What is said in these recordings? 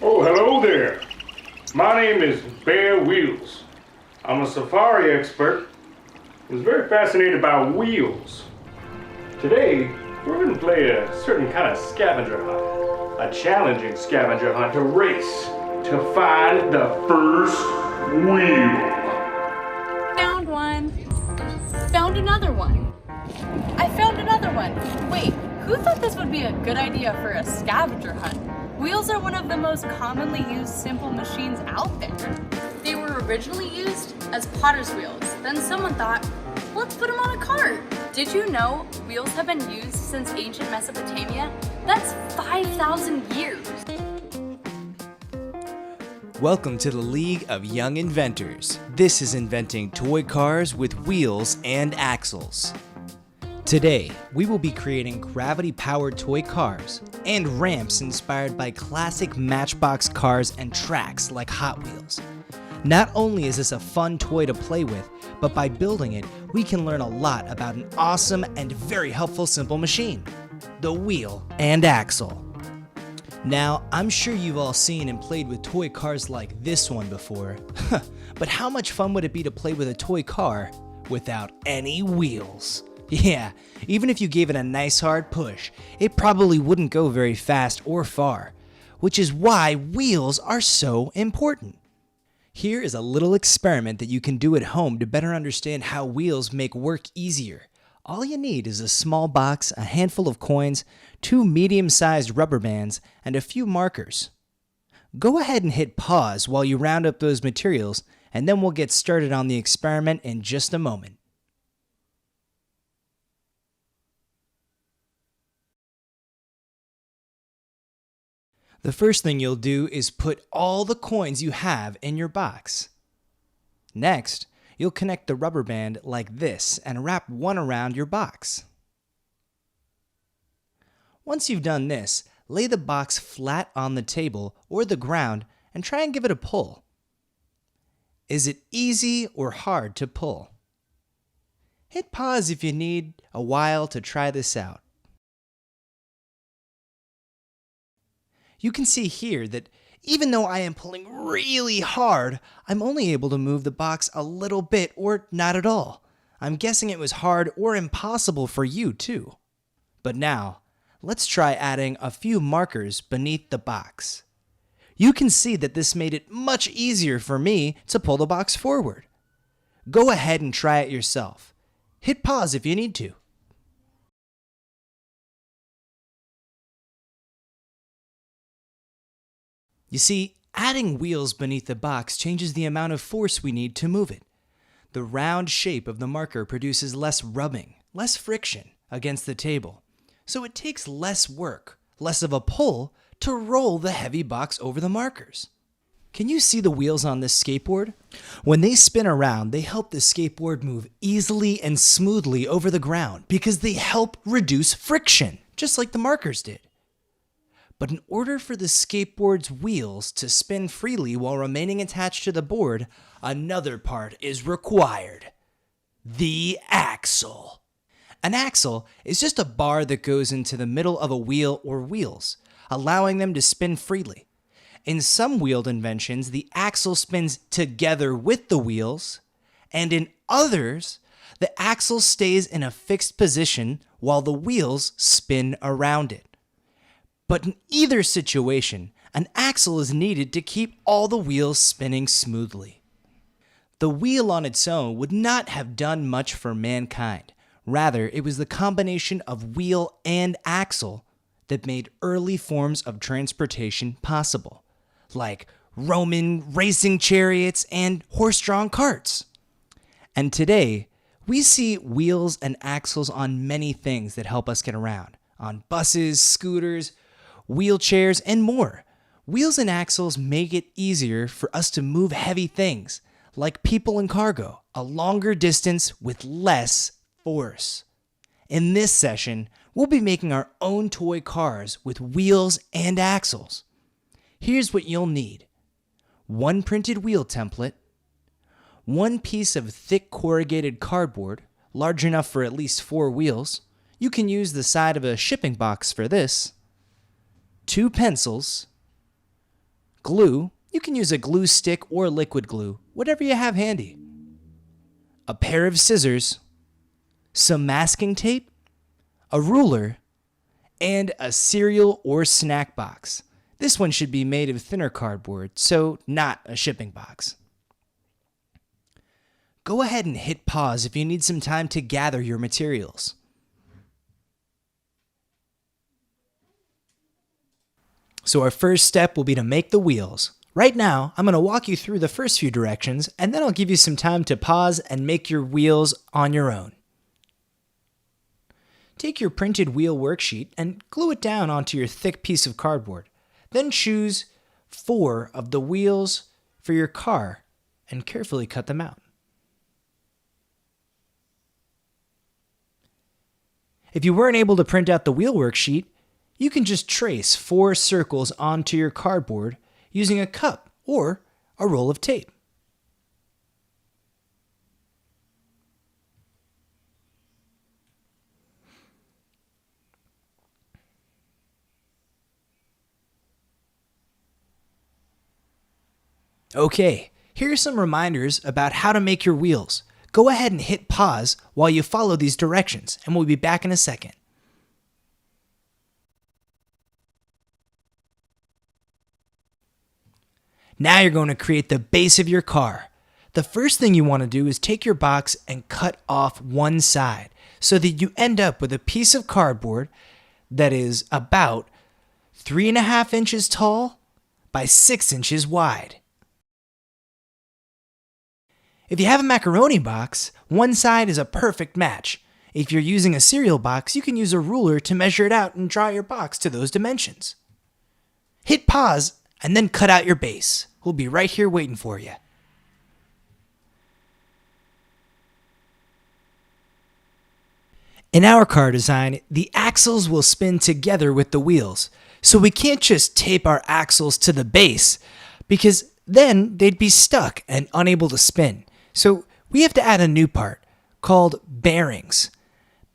Oh, hello there. My name is Bear Wheels. I'm a safari expert. I was very fascinated by wheels. Today, we're going to play a certain kind of scavenger hunt. A challenging scavenger hunt to race to find the first wheel. Found one. Found another one. I found another one. Wait, who thought this would be a good idea for a scavenger hunt? Wheels are one of the most commonly used simple machines out there. They were originally used as potter's wheels. Then someone thought, let's put them on a cart. Did you know wheels have been used since ancient Mesopotamia? That's 5,000 years. Welcome to the League of Young Inventors. This is inventing toy cars with wheels and axles. Today, we will be creating gravity-powered toy cars and ramps inspired by classic Matchbox cars and tracks like Hot Wheels. Not only is this a fun toy to play with, but by building it, we can learn a lot about an awesome and very helpful simple machine, the wheel and axle. Now, I'm sure you've all seen and played with toy cars like this one before, but how much fun would it be to play with a toy car without any wheels? Yeah, even if you gave it a nice hard push, it probably wouldn't go very fast or far, which is why wheels are so important. Here is a little experiment that you can do at home to better understand how wheels make work easier. All you need is a small box, a handful of coins, 2 medium-sized rubber bands, and a few markers. Go ahead and hit pause while you round up those materials, and then we'll get started on the experiment in just a moment. The first thing you'll do is put all the coins you have in your box. Next, you'll connect the rubber band like this and wrap one around your box. Once you've done this, lay the box flat on the table or the ground and try and give it a pull. Is it easy or hard to pull? Hit pause if you need a while to try this out. You can see here that even though I am pulling really hard, I'm only able to move the box a little bit or not at all. I'm guessing it was hard or impossible for you too. But now, let's try adding a few markers beneath the box. You can see that this made it much easier for me to pull the box forward. Go ahead and try it yourself. Hit pause if you need to. You see, adding wheels beneath the box changes the amount of force we need to move it. The round shape of the marker produces less rubbing, less friction against the table, so it takes less work, less of a pull, to roll the heavy box over the markers. Can you see the wheels on this skateboard? When they spin around, they help the skateboard move easily and smoothly over the ground because they help reduce friction, just like the markers did. But in order for the skateboard's wheels to spin freely while remaining attached to the board, another part is required: the axle. An axle is just a bar that goes into the middle of a wheel or wheels, allowing them to spin freely. In some wheeled inventions, the axle spins together with the wheels, and in others, the axle stays in a fixed position while the wheels spin around it. But in either situation, an axle is needed to keep all the wheels spinning smoothly. The wheel on its own would not have done much for mankind. Rather, it was the combination of wheel and axle that made early forms of transportation possible, like Roman racing chariots and horse-drawn carts. And today, we see wheels and axles on many things that help us get around, on buses, scooters, wheelchairs, and more. Wheels and axles make it easier for us to move heavy things, like people and cargo, a longer distance with less force. In this session, we'll be making our own toy cars with wheels and axles. Here's what you'll need: 1 printed wheel template, 1 piece of thick corrugated cardboard, large enough for at least 4 wheels. You can use the side of a shipping box for this. 2 pencils, Glue, you can use a glue stick or liquid glue, whatever you have handy. A pair of scissors, some masking tape, a ruler, and a cereal or snack box. This one should be made of thinner cardboard, so not a shipping box. Go ahead and hit pause if you need some time to gather your materials. So our first step will be to make the wheels. Right now, I'm going to walk you through the first few directions, and then I'll give you some time to pause and make your wheels on your own. Take your printed wheel worksheet and glue it down onto your thick piece of cardboard. Then choose 4 of the wheels for your car and carefully cut them out. If you weren't able to print out the wheel worksheet, you can just trace 4 circles onto your cardboard using a cup or a roll of tape. Okay, here are some reminders about how to make your wheels. Go ahead and hit pause while you follow these directions, and we'll be back in a second. Now you're going to create the base of your car. The first thing you want to do is take your box and cut off one side so that you end up with a piece of cardboard that is about 3.5 inches tall by 6 inches wide. If you have a macaroni box, one side is a perfect match. If you're using a cereal box, you can use a ruler to measure it out and draw your box to those dimensions. Hit pause and then cut out your base. We'll be right here waiting for you. In our car design, the axles will spin together with the wheels, so we can't just tape our axles to the base because then they'd be stuck and unable to spin. So we have to add a new part called bearings.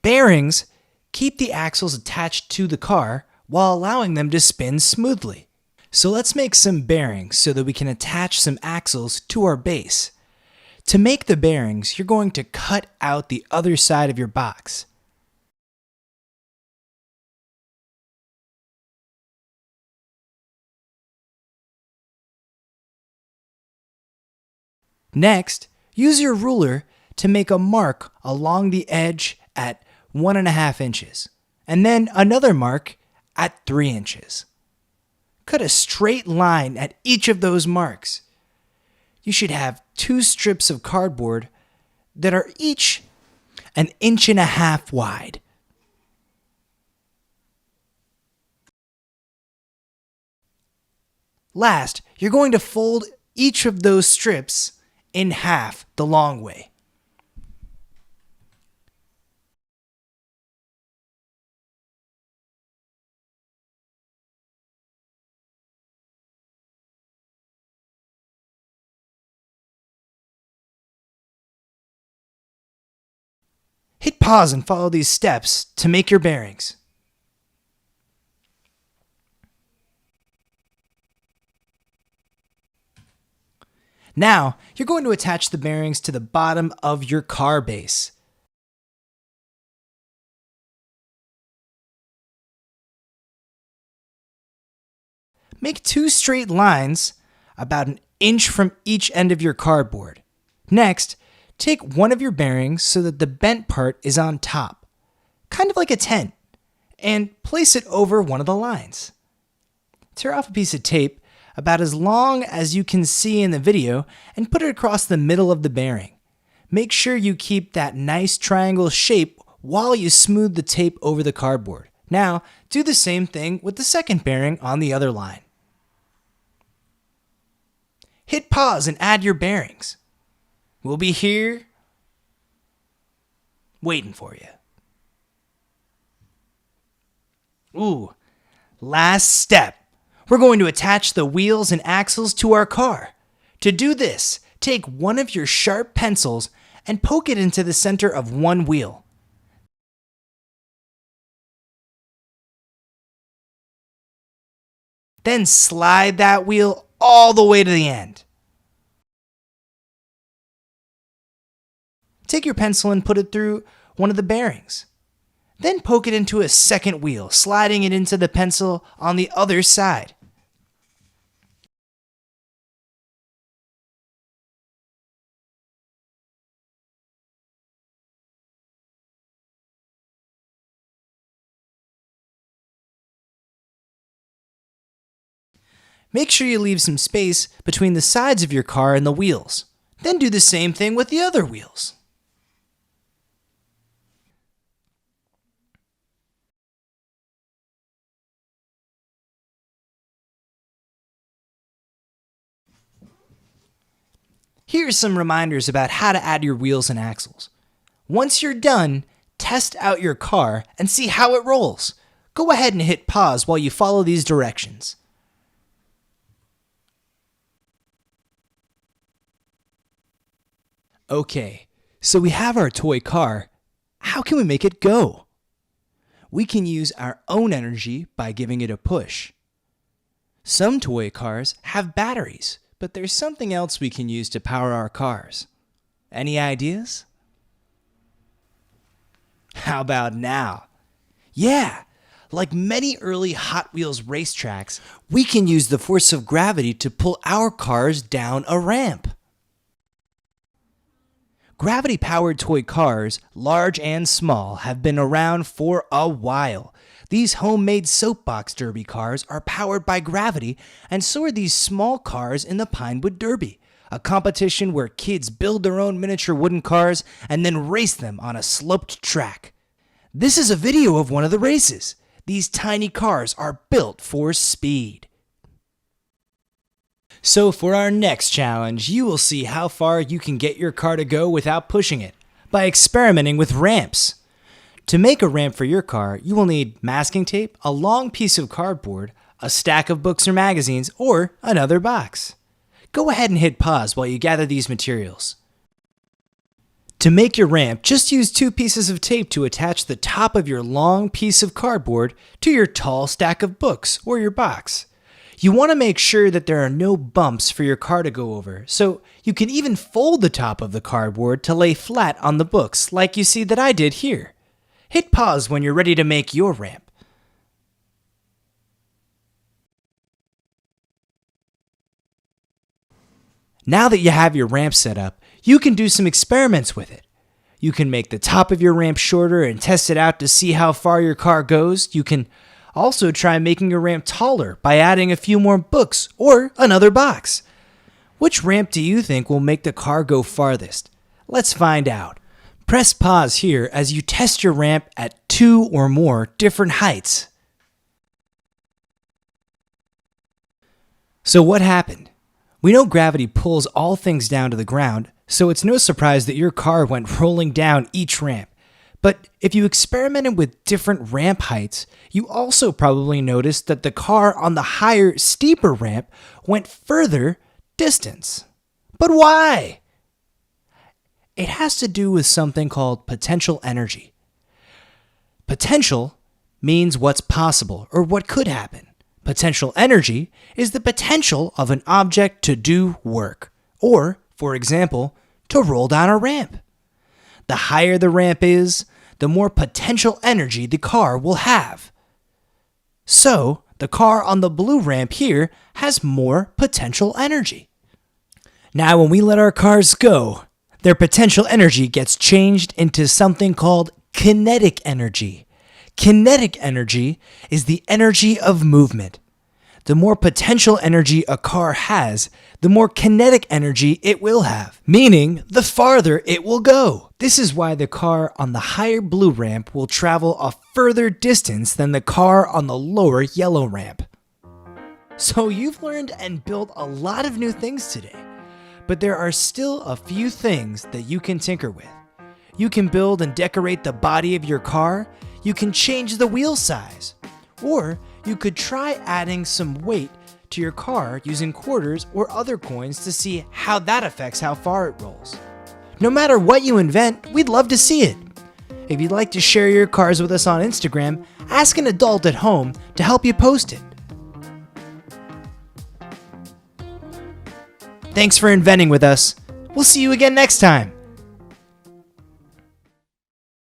Bearings keep the axles attached to the car while allowing them to spin smoothly. So let's make some bearings so that we can attach some axles to our base. To make the bearings, you're going to cut out the other side of your box. Next, use your ruler to make a mark along the edge at 1.5 inches, and then another mark at 3 inches. Cut a straight line at each of those marks. You should have 2 strips of cardboard that are each 1.5 inches wide. Last, you're going to fold each of those strips in half the long way. Hit pause and follow these steps to make your bearings. Now, you're going to attach the bearings to the bottom of your car base. Make 2 straight lines about 1 inch from each end of your cardboard. Next, take one of your bearings so that the bent part is on top, kind of like a tent, and place it over one of the lines. Tear off a piece of tape about as long as you can see in the video and put it across the middle of the bearing. Make sure you keep that nice triangle shape while you smooth the tape over the cardboard. Now, do the same thing with the second bearing on the other line. Hit pause and add your bearings. We'll be here waiting for you. Ooh, last step. We're going to attach the wheels and axles to our car. To do this, take one of your sharp pencils and poke it into the center of one wheel. Then slide that wheel all the way to the end. Take your pencil and put it through one of the bearings. Then poke it into a second wheel, sliding it into the pencil on the other side. Make sure you leave some space between the sides of your car and the wheels. Then do the same thing with the other wheels. Here's some reminders about how to add your wheels and axles. Once you're done, test out your car and see how it rolls. Go ahead and hit pause while you follow these directions. Okay, so we have our toy car. How can we make it go? We can use our own energy by giving it a push. Some toy cars have batteries, but there's something else we can use to power our cars. Any ideas? How about now? Yeah, like many early Hot Wheels racetracks, we can use the force of gravity to pull our cars down a ramp. Gravity-powered toy cars, large and small, have been around for a while. These homemade soapbox derby cars are powered by gravity, and so are these small cars in the Pinewood Derby, a competition where kids build their own miniature wooden cars and then race them on a sloped track. This is a video of one of the races. These tiny cars are built for speed. So for our next challenge, you will see how far you can get your car to go without pushing it, by experimenting with ramps. To make a ramp for your car, you will need masking tape, a long piece of cardboard, a stack of books or magazines, or another box. Go ahead and hit pause while you gather these materials. To make your ramp, just use 2 pieces of tape to attach the top of your long piece of cardboard to your tall stack of books or your box. You want to make sure that there are no bumps for your car to go over, so you can even fold the top of the cardboard to lay flat on the books like you see that I did here. Hit pause when you're ready to make your ramp. Now that you have your ramp set up, you can do some experiments with it. You can make the top of your ramp shorter and test it out to see how far your car goes. You can also try making your ramp taller by adding a few more books or another box. Which ramp do you think will make the car go farthest? Let's find out. Press pause here as you test your ramp at 2 or more different heights. So what happened? We know gravity pulls all things down to the ground, so it's no surprise that your car went rolling down each ramp. But if you experimented with different ramp heights, you also probably noticed that the car on the higher, steeper ramp went further distance. But why? It has to do with something called potential energy. Potential means what's possible or what could happen. Potential energy is the potential of an object to do work, or, for example, to roll down a ramp. The higher the ramp is, the more potential energy the car will have. So, the car on the blue ramp here has more potential energy. Now, when we let our cars go, their potential energy gets changed into something called kinetic energy. Kinetic energy is the energy of movement. The more potential energy a car has, the more kinetic energy it will have, meaning the farther it will go. This is why the car on the higher blue ramp will travel a further distance than the car on the lower yellow ramp. So you've learned and built a lot of new things today, but there are still a few things that you can tinker with. You can build and decorate the body of your car, you can change the wheel size, or you could try adding some weight to your car using quarters or other coins to see how that affects how far it rolls. No matter what you invent, we'd love to see it. If you'd like to share your cars with us on Instagram, ask an adult at home to help you post it. Thanks for inventing with us. We'll see you again next time.